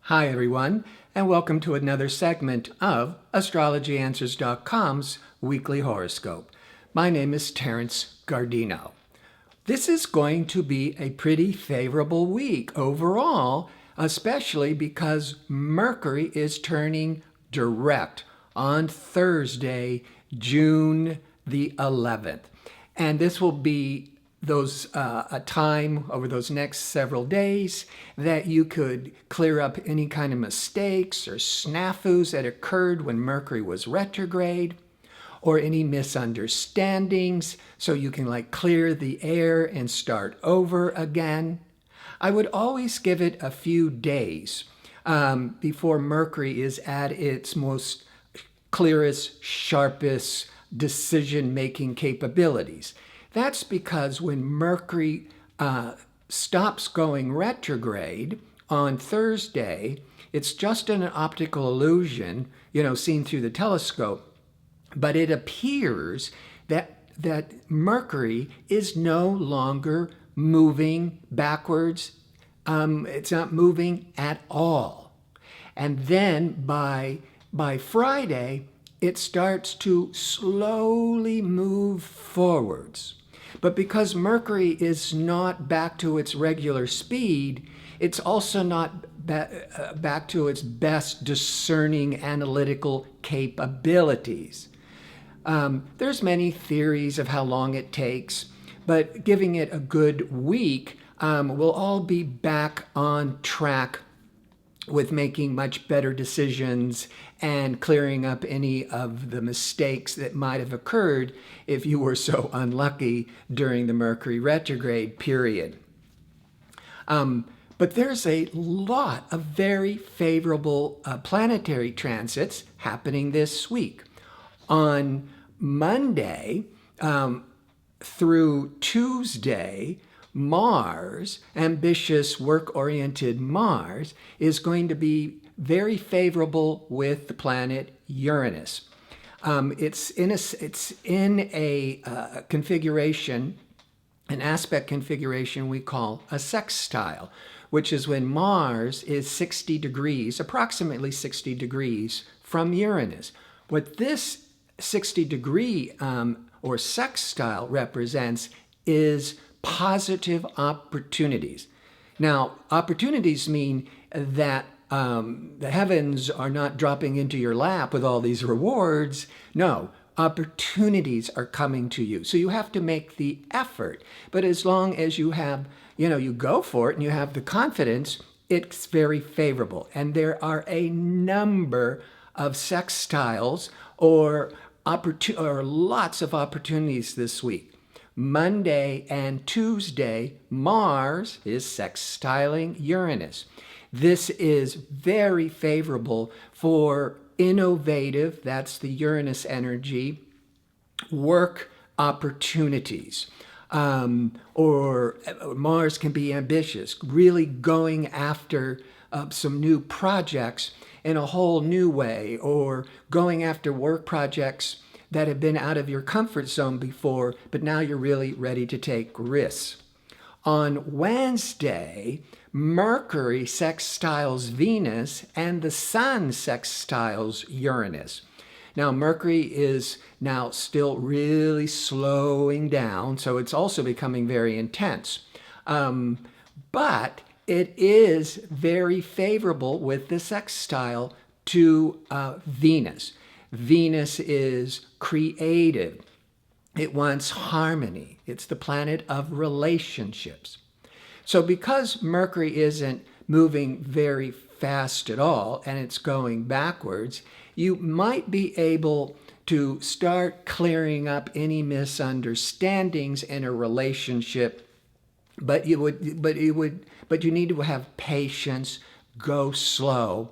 Hi, everyone, and welcome to another segment of AstrologyAnswers.com's weekly horoscope. My name is Terence Guardino. This is going to be a pretty favorable week overall, especially because Mercury is turning direct on Thursday, June the 11th. And this will be a time over those next several days that you could clear up any kind of mistakes or snafus that occurred when Mercury was retrograde, or any misunderstandings, so you can clear the air and start over again. I would always give it a few days before Mercury is at its most clearest, sharpest decision-making capabilities. That's because when Mercury stops going retrograde on Thursday, it's just an optical illusion, seen through the telescope, but it appears that Mercury is no longer moving backwards. It's not moving at all. And then by Friday, it starts to slowly move forwards. But because Mercury is not back to its regular speed, it's also not back to its best discerning analytical capabilities. There's many theories of how long it takes, but giving it a good week, we'll all be back on track with making much better decisions and clearing up any of the mistakes that might have occurred if you were so unlucky during the Mercury retrograde period. But there's a lot of very favorable planetary transits happening this week. On Monday through Tuesday, Mars, ambitious, work-oriented Mars, is going to be very favorable with the planet Uranus. It's in a configuration, an aspect configuration we call a sextile, which is when Mars is 60 degrees, approximately 60 degrees from Uranus. What this 60-degree or sextile represents is positive opportunities. Now, opportunities mean that the heavens are not dropping into your lap with all these rewards. No, opportunities are coming to you. So you have to make the effort. But as long as you have, you go for it and you have the confidence, it's very favorable. And there are a number of sextiles or lots of opportunities this week. Monday and Tuesday, Mars is sextiling Uranus. This is very favorable for innovative, that's the Uranus energy, work opportunities. Or Mars can be ambitious, really going after some new projects in a whole new way, or going after work projects that have been out of your comfort zone before, but now you're really ready to take risks. On Wednesday, Mercury sextiles Venus and the Sun sextiles Uranus. Now, Mercury is now still really slowing down, so it's also becoming very intense. But it is very favorable with the sextile to Venus. Venus is creative. It wants harmony. It's the planet of relationships. So because Mercury isn't moving very fast at all and it's going backwards, you might be able to start clearing up any misunderstandings in a relationship, but you need to have patience, go slow.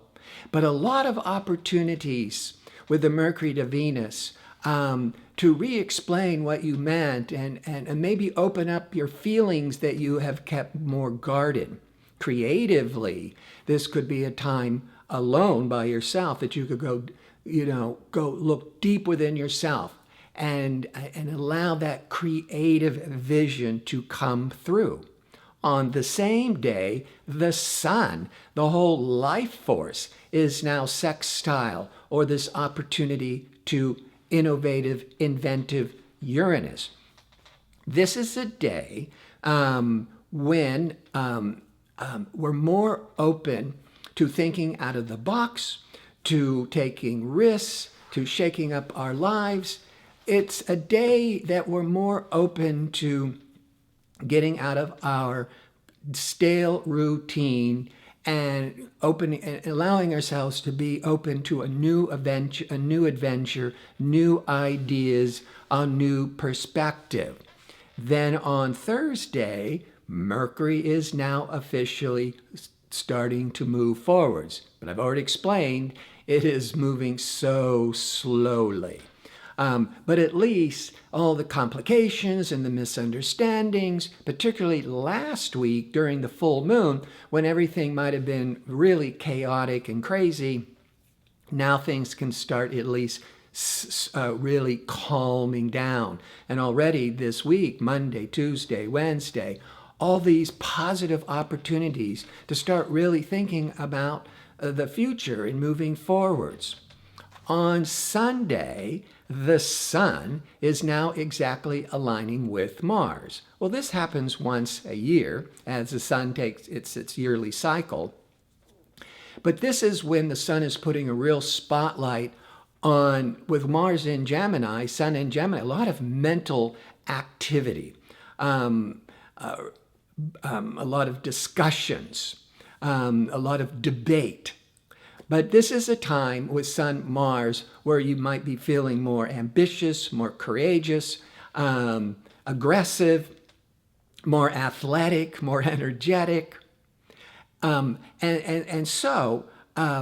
But a lot of opportunities with the Mercury to Venus to re-explain what you meant and maybe open up your feelings that you have kept more guarded. Creatively, this could be a time alone by yourself that you could go look deep within yourself and allow that creative vision to come through. On the same day, the sun, the whole life force, is now sextile, or this opportunity to inventive Uranus. This is a day when we're more open to thinking out of the box, to taking risks, to shaking up our lives. It's a day that we're more open to getting out of our stale routine and opening and allowing ourselves to be open to a new adventure, new ideas, a new perspective. Then on Thursday, Mercury is now officially starting to move forwards. But I've already explained it is moving so slowly. But at least all the complications and the misunderstandings, particularly last week during the full moon, when everything might have been really chaotic and crazy, now things can start at least really calming down. And already this week, Monday, Tuesday, Wednesday, all these positive opportunities to start really thinking about the future and moving forwards. On Sunday, the sun is now exactly aligning with Mars. Well, this happens once a year as the sun takes its yearly cycle. But this is when the sun is putting a real spotlight on, with Mars in Gemini, Sun in Gemini, a lot of mental activity, a lot of discussions, a lot of debate. But this is a time with Sun Mars where you might be feeling more ambitious, more courageous, aggressive, more athletic, more energetic. And so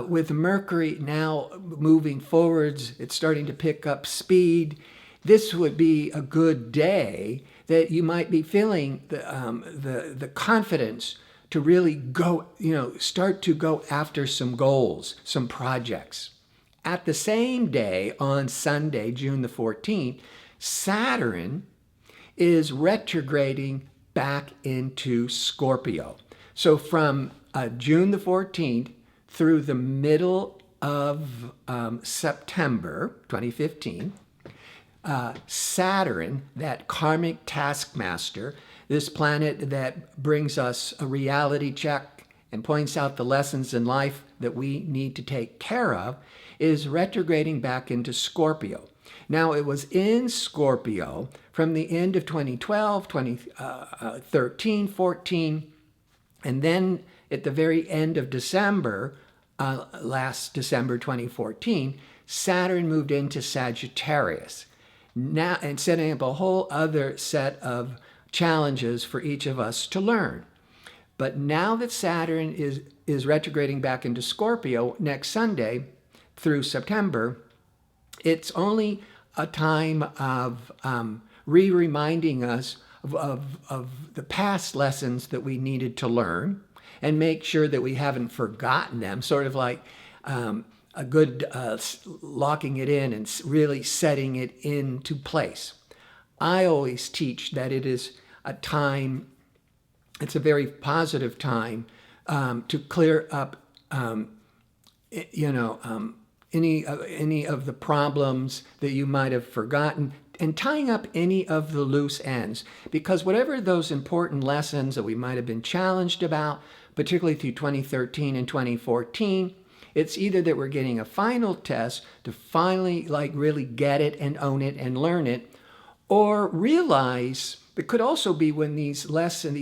with Mercury now moving forwards, it's starting to pick up speed. This would be a good day that you might be feeling the confidence to really go, start to go after some goals, some projects. At the same day, on Sunday, June the 14th, Saturn is retrograding back into Scorpio. So from June the 14th through the middle of September 2015, Saturn, that karmic taskmaster, this planet that brings us a reality check and points out the lessons in life that we need to take care of, is retrograding back into Scorpio. Now, it was in Scorpio from the end of 2012, 2013, 14, and then at the very end of December, last December 2014, Saturn moved into Sagittarius, now and setting up a whole other set of challenges for each of us to learn. But now that Saturn is retrograding back into Scorpio next Sunday through September, it's only a time of reminding us of the past lessons that we needed to learn and make sure that we haven't forgotten them, sort of like a good locking it in and really setting it into place. I always teach that it is a time, it's a very positive time to clear up, any of the problems that you might have forgotten and tying up any of the loose ends. Because whatever those important lessons that we might have been challenged about, particularly through 2013 and 2014, it's either that we're getting a final test to finally really get it and own it and learn it, or realize it could also be when these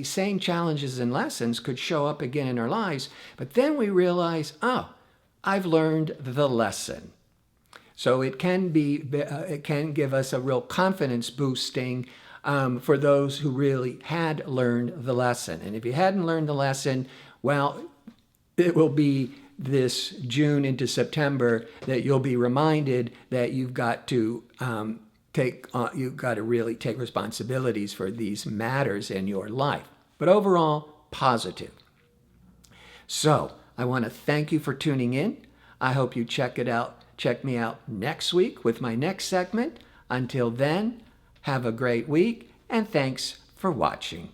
same challenges and lessons could show up again in our lives, but then we realize, I've learned the lesson. So it can give us a real confidence boosting for those who really had learned the lesson. And if you hadn't learned the lesson, well, it will be this June into September that you'll be reminded that you've got to really take responsibilities for these matters in your life. But overall, positive. So I want to thank you for tuning in. I hope you check me out next week with my next segment. Until then, have a great week, and thanks for watching.